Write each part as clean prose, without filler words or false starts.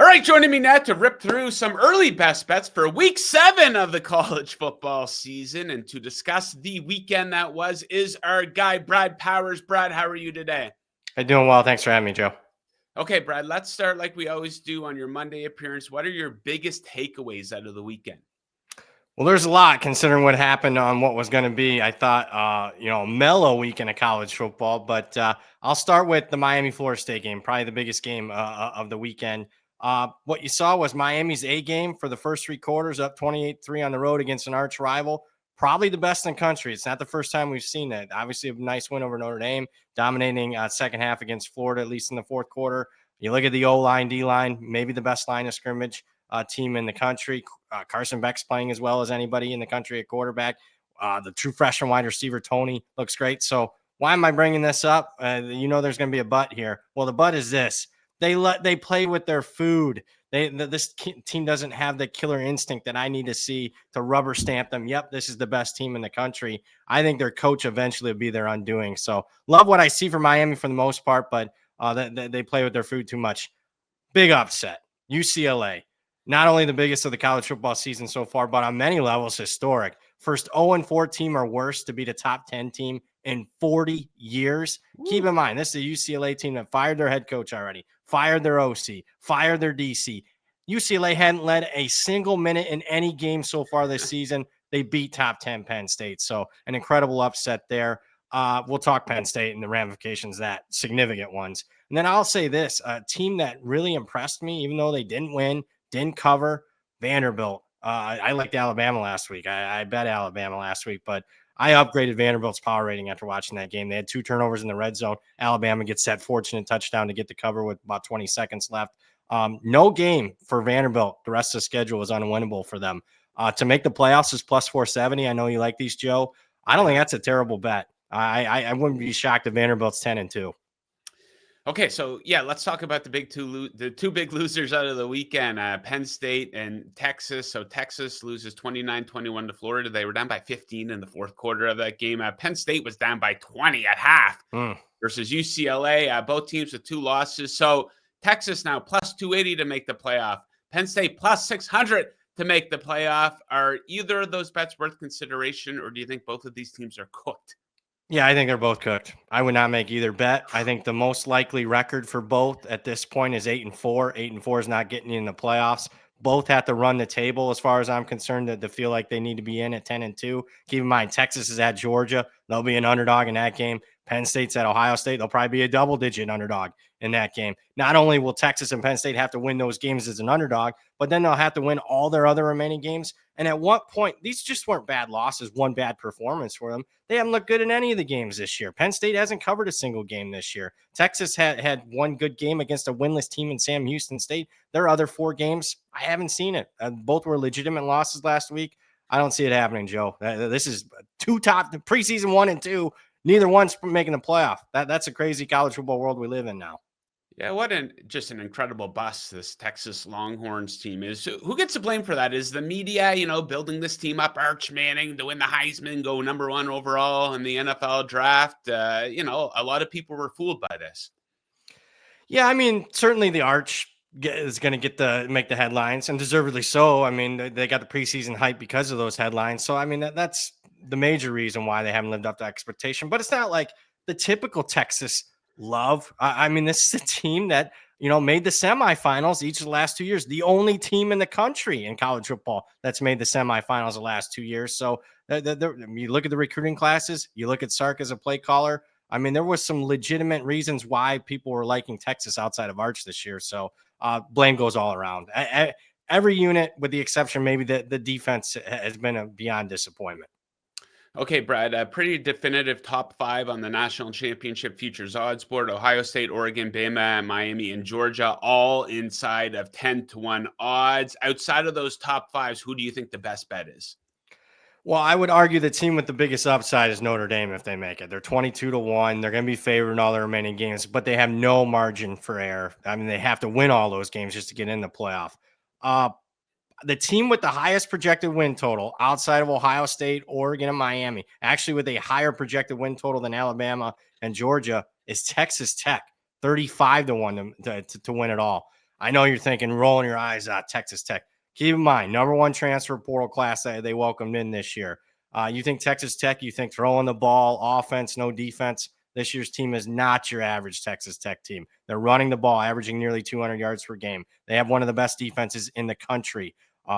right, joining me now to rip through some early best bets for week 7 of the college football season and to discuss the weekend that was is our guy, Brad Powers. Brad, how are you today? I'm doing well. Thanks for having me, Joe. Okay, Brad, let's start like we always do on your Monday appearance. What are your biggest takeaways out of the weekend? Well, there's a lot considering what happened on what was going to be, I thought, a mellow weekend of college football. But I'll start with the Miami-Florida State game, probably the biggest game of the weekend. What you saw was Miami's A game for the first 3 quarters, up 28-3 on the road against an arch rival. Probably the best in the country. It's not the first time we've seen that. Obviously, a nice win over Notre Dame, dominating second half against Florida, at least in the fourth quarter. You look at the O-line, D-line, maybe the best line of scrimmage team in the country. Carson Beck's playing as well as anybody in the country at quarterback. The true freshman wide receiver, Tony, looks great. So why am I bringing this up? There's going to be a but here. Well, the but is this. They play with their food. This team doesn't have the killer instinct that I need to see to rubber stamp them. Yep, this is the best team in the country. I think their coach eventually will be their undoing. So love what I see from Miami for the most part, but they play with their food too much. Big upset. UCLA. Not only the biggest of the college football season so far, but on many levels historic. First 0-4 team or worse to beat a top 10 team in 40 years. Ooh. Keep in mind, this is a UCLA team that fired their head coach already, fired their OC, fired their DC. UCLA hadn't led a single minute in any game so far this season. They beat top 10 Penn State. So an incredible upset there. We'll talk Penn State and the ramifications of that, significant ones. And then I'll say this, a team that really impressed me, even though they didn't win, didn't cover, Vanderbilt. I liked Alabama last week. I bet Alabama last week, but I upgraded Vanderbilt's power rating after watching that game. They had 2 turnovers in the red zone. Alabama gets that fortunate touchdown to get the cover with about 20 seconds left. No game for Vanderbilt. The rest of the schedule was unwinnable for them. To make the playoffs is plus 470. I know you like these, Joe. I don't think that's a terrible bet. I wouldn't be shocked if Vanderbilt's 10-2. Okay, so yeah, let's talk about the two big losers out of the weekend, Penn State and Texas. So Texas loses 29-21 to Florida. They were down by 15 in the fourth quarter of that game. Penn State was down by 20 at half versus UCLA. Both teams with 2 losses. So Texas now plus 280 to make the playoff. Penn State plus 600 to make the playoff. Are either of those bets worth consideration, or do you think both of these teams are cooked? Yeah, I think they're both cooked. I would not make either bet. I think the most likely record for both at this point is 8-4. 8-4 is not getting you in the playoffs. Both have to run the table as far as I'm concerned to feel like they need to be in at 10-2. Keep in mind, Texas is at Georgia. They'll be an underdog in that game. Penn State's at Ohio State. They'll probably be a double-digit underdog in that game. Not only will Texas and Penn State have to win those games as an underdog, but then they'll have to win all their other remaining games. And at what point, these just weren't bad losses, one bad performance for them. They haven't looked good in any of the games this year. Penn State hasn't covered a single game this year. Texas had one good game against a winless team in Sam Houston State. Their other 4 games, I haven't seen it. Both were legitimate losses last week. I don't see it happening, Joe. This is 2 top preseason 1 and 2. Neither one's making the playoff. That's a crazy college football world we live in now. Yeah, just an incredible bust this Texas Longhorns team is. Who gets the blame for that? Is the media, building this team up, Arch Manning to win the Heisman, go number 1 overall in the NFL draft? A lot of people were fooled by this. Yeah, I mean, certainly the Arch is going to make the headlines, and deservedly so. I mean, they got the preseason hype because of those headlines. So, I mean, that's the major reason why they haven't lived up to expectation. But it's not like the typical Texas love. I mean, this is a team that, made the semifinals each of the last 2 years. The only team in the country in college football that's made the semifinals the last 2 years. So you look at the recruiting classes, you look at Sark as a play caller. I mean, there was some legitimate reasons why people were liking Texas outside of Arch this year. So blame goes all around. Every unit, with the exception maybe the defense, has been a beyond disappointment. Okay, Brad, a pretty definitive top 5 on the national championship futures odds board. Ohio State, Oregon, Bama, Miami, and Georgia, all inside of 10-1 odds. Outside of those top 5s, who do you think the best bet is? Well, I would argue the team with the biggest upside is Notre Dame if they make it. They're 22-1. They're going to be favored in all their remaining games, but they have no margin for error. I mean, they have to win all those games just to get in the playoff. The team with the highest projected win total outside of Ohio State, Oregon, and Miami, actually with a higher projected win total than Alabama and Georgia, is Texas Tech, 35-1 to win it all. I know you're thinking, rolling your eyes at Texas Tech. Keep in mind, number one transfer portal class that they welcomed in this year. You think Texas Tech, you think throwing the ball, offense, no defense. This year's team is not your average Texas Tech team. They're running the ball, averaging nearly 200 yards per game. They have one of the best defenses in the country.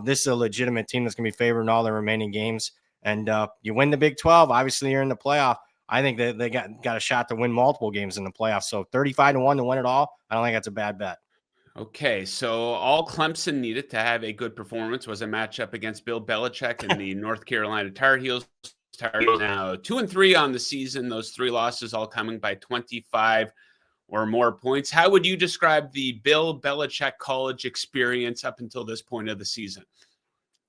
This is a legitimate team that's going to be favored in all their remaining games. And you win the Big 12, obviously you're in the playoff. I think that they got a shot to win multiple games in the playoffs. So 35-1 to win it all, I don't think that's a bad bet. Okay, so all Clemson needed to have a good performance was a matchup against Bill Belichick and the North Carolina Tar Heels. Tar Heels now 2-3 on the season. Those 3 losses all coming by 25 or more points. How would you describe the Bill Belichick college experience up until this point of the season?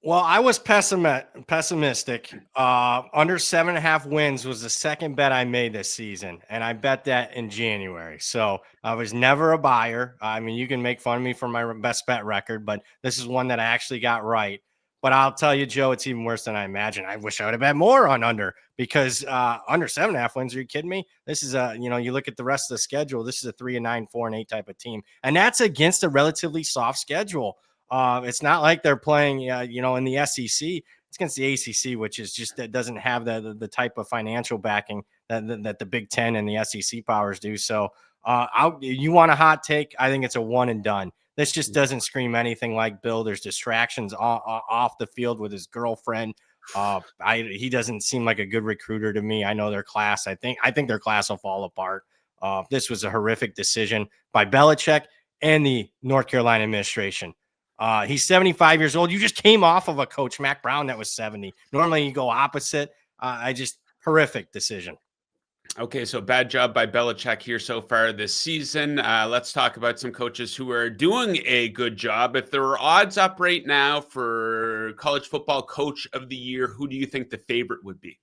Well, I was pessimistic. Under 7.5 wins was the second bet I made this season, and I bet that in January. So I was never a buyer. I mean, you can make fun of me for my best bet record, but this is one that I actually got right. But I'll tell you, Joe, it's even worse than I imagined. I wish I would have bet more on under, because under 7.5 wins. Are you kidding me? This is you look at the rest of the schedule. This is a 3-9, 4-8 type of team, and that's against a relatively soft schedule. It's not like they're playing, in the SEC. It's against the ACC, which is just that doesn't have the type of financial backing that the Big Ten and the SEC powers do. So, you want a hot take? I think it's a one and done. This just doesn't scream anything like Bill. There's distractions off the field with his girlfriend. He doesn't seem like a good recruiter to me. I know their class. I think their class will fall apart. This was a horrific decision by Belichick and the North Carolina administration. He's 75 years old. You just came off of a coach, Mac Brown, that was 70. Normally you go opposite. Horrific decision. Okay, so bad job by Belichick here so far this season. Let's talk about some coaches who are doing a good job. If there were odds up right now for college football coach of the year, who do you think the favorite would be?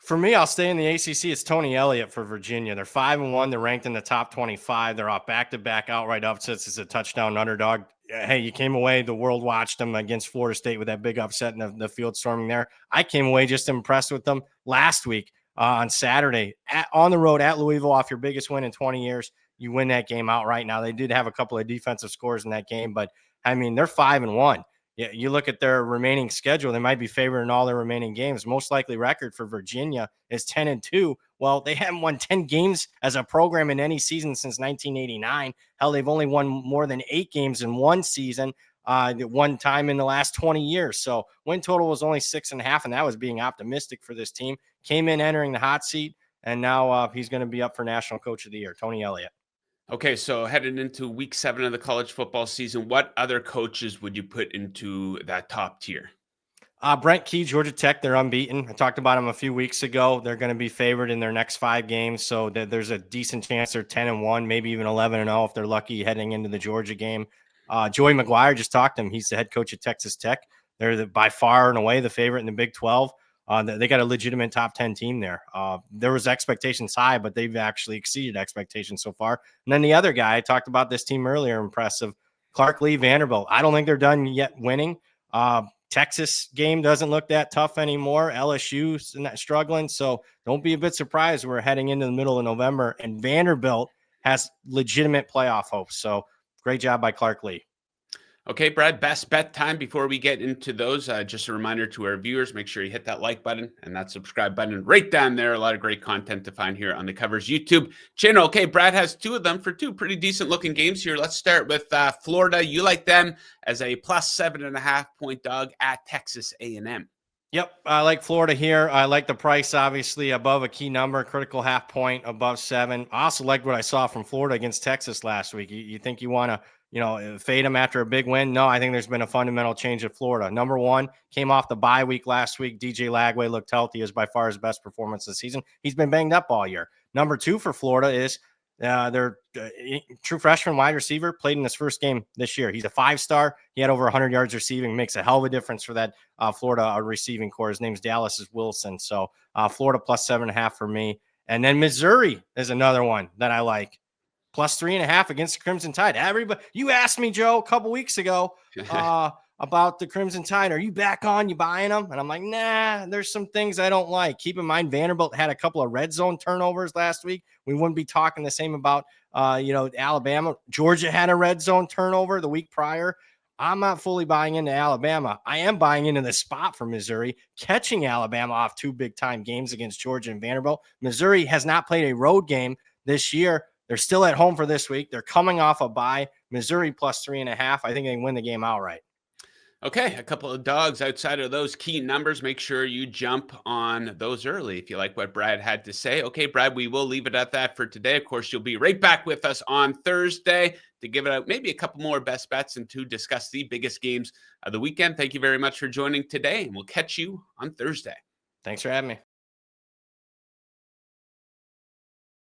For me, I'll stay in the ACC. It's Tony Elliott for Virginia. They're 5-1. They're ranked in the top 25. They're off back-to-back outright upsets as a touchdown underdog. Hey, you came away. The world watched them against Florida State with that big upset and the field storming there. I came away just impressed with them last week on Saturday on the road at Louisville, off your biggest win in 20 years. You win that game outright. Now, they did have a couple of defensive scores in that game, but, I mean, they're 5-1. Yeah, you look at their remaining schedule, they might be favored in all their remaining games. Most likely record for Virginia is 10-2. Well, they haven't won 10 games as a program in any season since 1989. Hell, they've only won more than 8 games in one season, one time in the last 20 years. So win total was only 6.5, and that was being optimistic for this team. Came in entering the hot seat, and now he's going to be up for National Coach of the Year, Tony Elliott. Okay, so headed into week 7 of the college football season, what other coaches would you put into that top tier? Brent Key, Georgia Tech, they're unbeaten. I talked about them a few weeks ago. They're going to be favored in their next 5 games, so there's a decent chance they're 10-1, maybe even 11-0 if they're lucky heading into the Georgia game. Joey McGuire, just talked to him. He's the head coach at Texas Tech. They're by far and away the favorite in the Big 12. They got a legitimate top 10 team there. There was expectations high, but they've actually exceeded expectations so far. And then the other guy, I talked about this team earlier, impressive, Clark Lee, Vanderbilt. I don't think they're done yet winning. Texas game doesn't look that tough anymore. LSU struggling. So don't be a bit surprised. We're heading into the middle of November, and Vanderbilt has legitimate playoff hopes. So great job by Clark Lee. Okay, Brad, best bet time before we get into those. Just a reminder to our viewers, make sure you hit that like button and that subscribe button right down there. A lot of great content to find here on the Covers YouTube channel. Okay, Brad has 2 of them for 2 pretty decent looking games here. Let's start with Florida. You like them as a plus 7.5 point dog at Texas A&M. Yep, I like Florida here. I like the price, obviously, above a key number, critical half point, above 7. I also liked what I saw from Florida against Texas last week. You think you want to fade them after a big win? No, I think there's been a fundamental change at Florida. Number 1, came off the bye week last week. DJ Lagway looked healthy, is by far his best performance this season. He's been banged up all year. Number 2 for Florida is their true freshman wide receiver, played in his first game this year. He's a 5-star. He had over 100 yards receiving, makes a hell of a difference for that Florida receiving core. His name's Dallas Wilson. So Florida plus 7.5 for me. And then Missouri is another one that I like. Plus 3.5 against the Crimson Tide. Everybody, you asked me, Joe, a couple weeks ago, about the Crimson Tide. Are you back on? You buying them? And I'm like, nah, there's some things I don't like. Keep in mind, Vanderbilt had a couple of red zone turnovers last week. We wouldn't be talking the same about, Alabama. Georgia had a red zone turnover the week prior. I'm not fully buying into Alabama. I am buying into the spot for Missouri, catching Alabama off two big time games against Georgia and Vanderbilt. Missouri has not played a road game this year. They're still at home for this week. They're coming off a bye. Missouri plus 3.5. I think they can win the game outright. Okay, a couple of dogs outside of those key numbers. Make sure you jump on those early if you like what Brad had to say. Okay, Brad, we will leave it at that for today. Of course, you'll be right back with us on Thursday to give it out maybe a couple more best bets and to discuss the biggest games of the weekend. Thank you very much for joining today, and we'll catch you on Thursday. Thanks for having me.